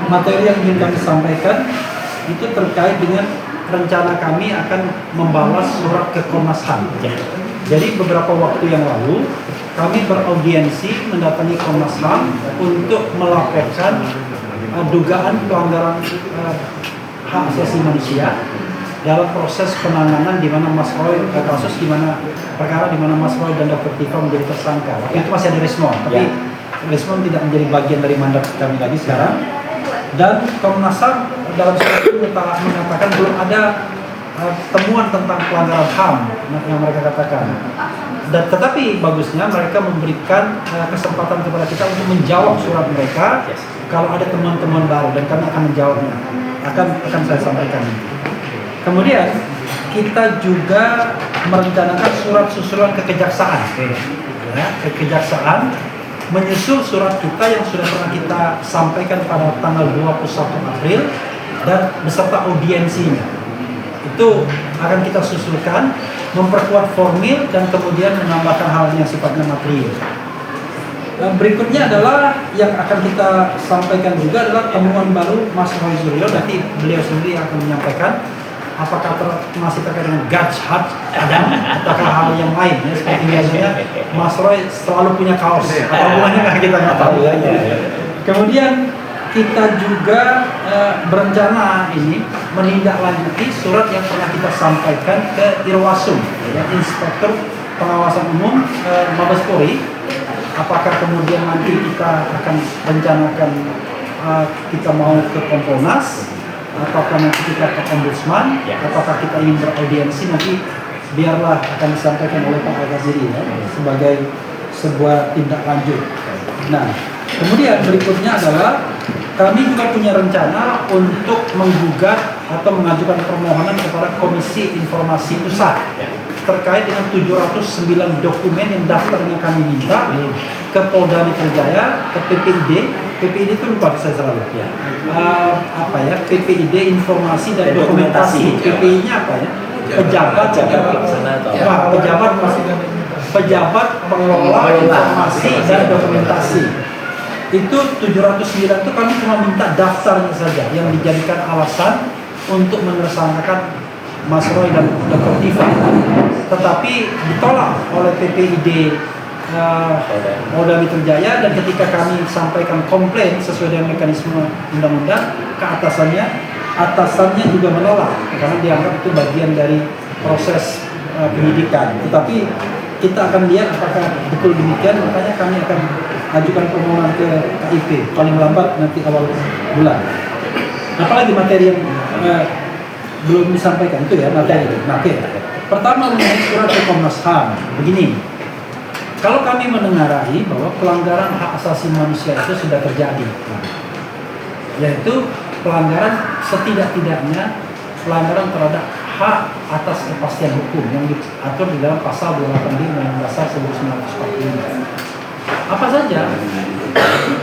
materi yang ingin kami sampaikan itu terkait dengan rencana kami akan membalas surat ke Komnas HAM. Jadi beberapa waktu yang lalu kami beraudiensi mendatangi Komnas HAM untuk melaporkan dugaan pelanggaran hak asasi manusia dalam proses penanganan di mana Mas Roy, kasus di mana perkara di mana Mas Roy dan Dr. Tifa menjadi tersangka. Waktu itu masih ada Rismon, tapi Rismon tidak menjadi bagian dari mandat kami lagi sekarang. Dan Komnas HAM dalam surat itu mengatakan belum ada temuan tentang pelanggaran HAM yang mereka katakan. Dan tetapi bagusnya mereka memberikan kesempatan kepada kita untuk menjawab surat mereka kalau ada temuan-temuan baru, dan kami akan menjawabnya. Akan saya sampaikan. Kemudian kita juga merencanakan surat susulan ke kejaksaan, ke kejaksaan menyusul surat kita yang sudah pernah kita sampaikan pada tanggal 21 April dan beserta audiensinya. Itu akan kita susulkan, memperkuat formil dan kemudian menambahkan hal yang sifatnya material. Berikutnya adalah yang akan kita sampaikan juga adalah temuan baru Mas Roy Suryo. Nanti beliau sendiri akan menyampaikan apakah masih terkait dengan Gajhat Adam ataukah hal yang lain ya, seperti biasanya Mas Roy selalu punya kaos apa hubungannya kita nggak tahu ya. Kemudian kita juga berencana ini menindaklanjuti surat yang pernah kita sampaikan ke Irwasum, ya, Inspektur Pengawasan Umum Mabes Polri. Apakah kemudian nanti kita akan rencanakan kita mau ke Kompolnas, apakah nanti kita ke Ombudsman, apakah kita ingin beraudiensi, nanti biarlah akan disampaikan oleh Pak Al-Ghaziri ya, sebagai sebuah tindak lanjut. Nah, kemudian berikutnya adalah kami juga punya rencana untuk menggugat atau mengajukan permohonan kepada Komisi Informasi Pusat terkait dengan 709 dokumen yang daftarnya kami minta ke Polda Metro Jaya, ke PPID itu lupa saya selalu ya. PPID Informasi dan Dokumentasi. PPI-nya apa ya? Pejabat Pengelola Informasi dan Dokumentasi. Itu 709 itu kami cuma minta daftarnya saja yang dijadikan alasan untuk mengesampingkan Mas Roy dan Dr. Tifa, tetapi ditolak oleh PPID Polda Metro Jaya, dan ketika kami sampaikan komplain sesuai dengan mekanisme undang-undang ke atasannya juga menolak karena dianggap itu bagian dari proses penyidikan. Tetapi kita akan lihat apakah betul demikian, makanya kami akan ajukan permohonan ke KIP paling lambat nanti awal bulan. Apalagi materi yang belum disampaikan itu ya materi. Pertama mengenai surat ke Komnas HAM. Begini, kalau kami mendengarai bahwa pelanggaran hak asasi manusia itu sudah terjadi, yaitu pelanggaran setidak-tidaknya pelanggaran terhadap hak atas kepastian hukum yang diatur di dalam pasal 28 Undang-Undang Dasar 1945. Apa saja?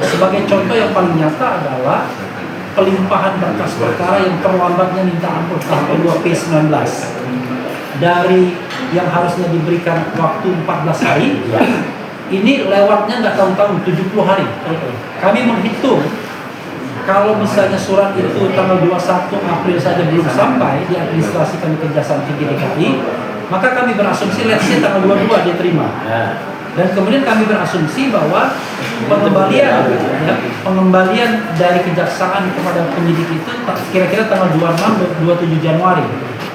Sebagai contoh yang paling nyata adalah pelimpahan berkas perkara yang terlambatnya minta ampun tahap 2P19 dari yang harusnya diberikan waktu 14 hari, ini lewatnya nggak tahun-tahun, 70 hari. Kami menghitung kalau misalnya surat itu tanggal 21 April saja belum sampai diadministrasikan ke Kejaksaan Tinggi DKI, maka kami berasumsi let's say tanggal 22 dia terima. Dan kemudian kami berasumsi bahwa pengembalian dari kejaksaan kepada penyidik itu kira-kira tanggal 26-27 Januari.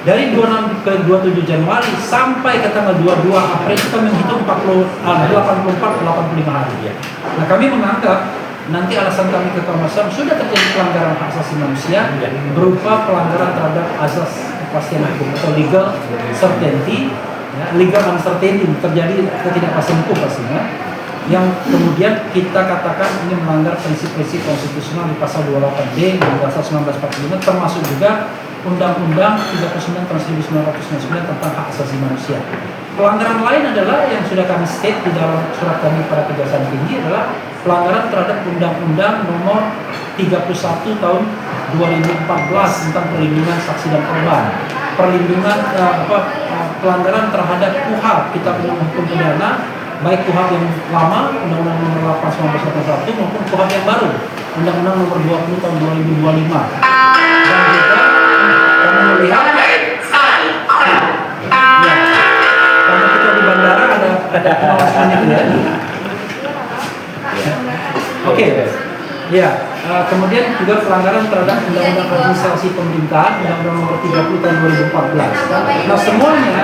Dari 26 ke 27 Januari sampai ke tanggal 22 April kita menghitung 84-85 hari. Nah, kami menganggap nanti alasan kami ke Komnas HAM sudah terjadi pelanggaran hak asasi manusia berupa pelanggaran terhadap asas kepastian hukum atau legal certainty. Legal uncertainty, terjadi ketidakpastian hukum pastinya, yang kemudian kita katakan ini melanggar prinsip-prinsip konstitusional di pasal 28D Undang-Undang Dasar 1945, termasuk juga Undang-Undang 39 tahun 1999 tentang hak asasi manusia. Pelanggaran lain adalah yang sudah kami state di dalam surat kami pada Kejaksaan Tinggi adalah pelanggaran terhadap Undang-Undang Nomor 31 Tahun 2014 tentang perlindungan saksi dan korban. Pelanggaran terhadap KUHP, Kitab Undang Hukum Pidana baik KUHP yang lama, Undang-Undang Nomor 8 1981 maupun KUHP yang baru, Undang-Undang Nomor 20 tahun 2025. Dan juga kami melihat, ya, karena kita di bandara ada pengawasan itu ya. Oke, ya. Kemudian juga pelanggaran terhadap Undang-Undang Administrasi Pemerintahan, Undang-Undang Nomor 30 tahun 2014. Nah, semuanya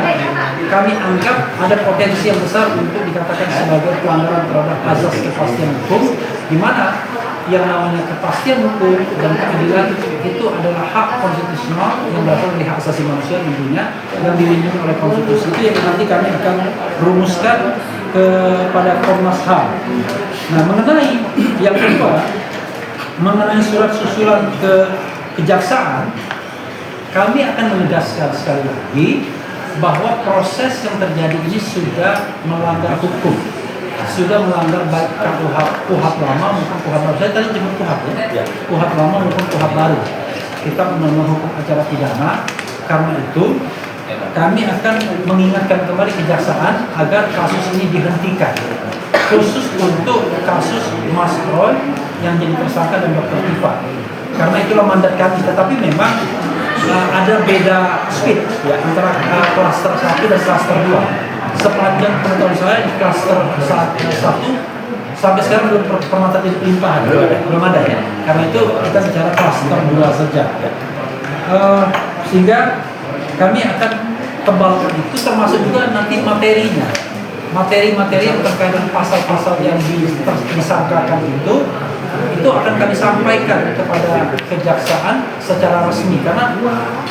kami anggap ada potensi yang besar untuk dikatakan sebagai pelanggaran terhadap azas kepastian hukum, di mana yang namanya kepastian hukum dan keadilan itu adalah hak konstitusional yang berasal dari hak asasi manusia tentunya yang dilindungi oleh konstitusi. Itu yang nanti kami akan rumuskan kepada Komnas HAM. Nah, mengenai yang kedua, mengenai surat susulan ke kejaksaan, kami akan menegaskan sekali lagi bahwa proses yang terjadi ini sudah melanggar hukum, sudah melanggar baik KUHP lama maupun KUHP baru. Saya tadi jemput KUHP ya, KUHP lama maupun KUHP baru. Kita Undang-Undang Hukum Acara Pidana. Karena itu kami akan mengingatkan kembali kejaksaan agar kasus ini dihentikan, khusus untuk kasus Mas Roy yang jadi tersangka dan Dr. Iva. Karena itulah mandat kami. Tetapi memang ada beda speed ya antara klaster 1 dan klaster 2. Sepanjang pengetahuan saya di klaster 1 sampai sekarang belum pernah terjadi pelimpahan, belum ada ya. Karena itu kita bicara klaster 2 saja. Sehingga kami akan tebalkan itu, termasuk juga nanti materinya. Materi-materi yang terkait dengan pasal-pasal yang disangkakan itu akan kami sampaikan kepada kejaksaan secara resmi, karena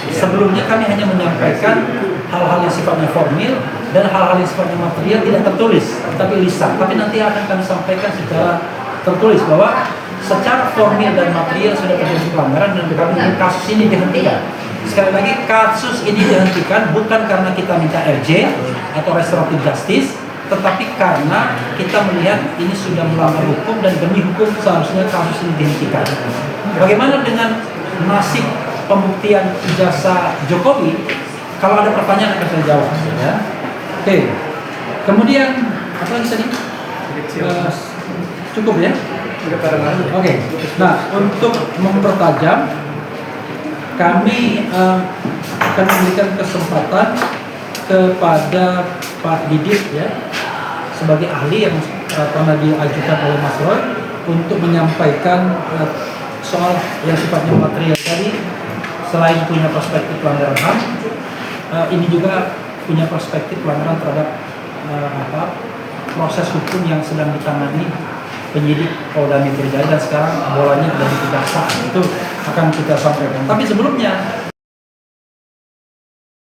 sebelumnya kami hanya menyampaikan hal-hal yang sifatnya formil dan hal-hal yang sifatnya material tidak tertulis tapi lisan. Tapi nanti akan kami sampaikan secara tertulis bahwa secara formil dan material sudah terjadi pelanggaran dan kami ingin kasus ini dihentikan. Sekali lagi, kasus ini dihentikan bukan karena kita minta RJ atau restoratif justice, tetapi karena kita melihat ini sudah melanggar hukum dan demi hukum seharusnya kasus ini dihentikan. Bagaimana dengan nasib pembuktian ijazah Jokowi? Kalau ada pertanyaan akan saya jawab. Ya. Oke. Kemudian apa lagi tadi? Cukup ya? Oke. Nah, untuk mempertajam, kami akan memberikan kesempatan kepada Pak Didit ya, sebagai ahli yang pernah diajukan oleh Mas Roy untuk menyampaikan soal yang sifatnya material tadi. Selain punya perspektif pelanggaran HAM, ini juga punya perspektif pelanggaran terhadap proses hukum yang sedang ditangani penyidik Polda Metro Jaya dan sekarang bolanya ada di kejaksaan. Itu akan kita sampaikan. Tapi sebelumnya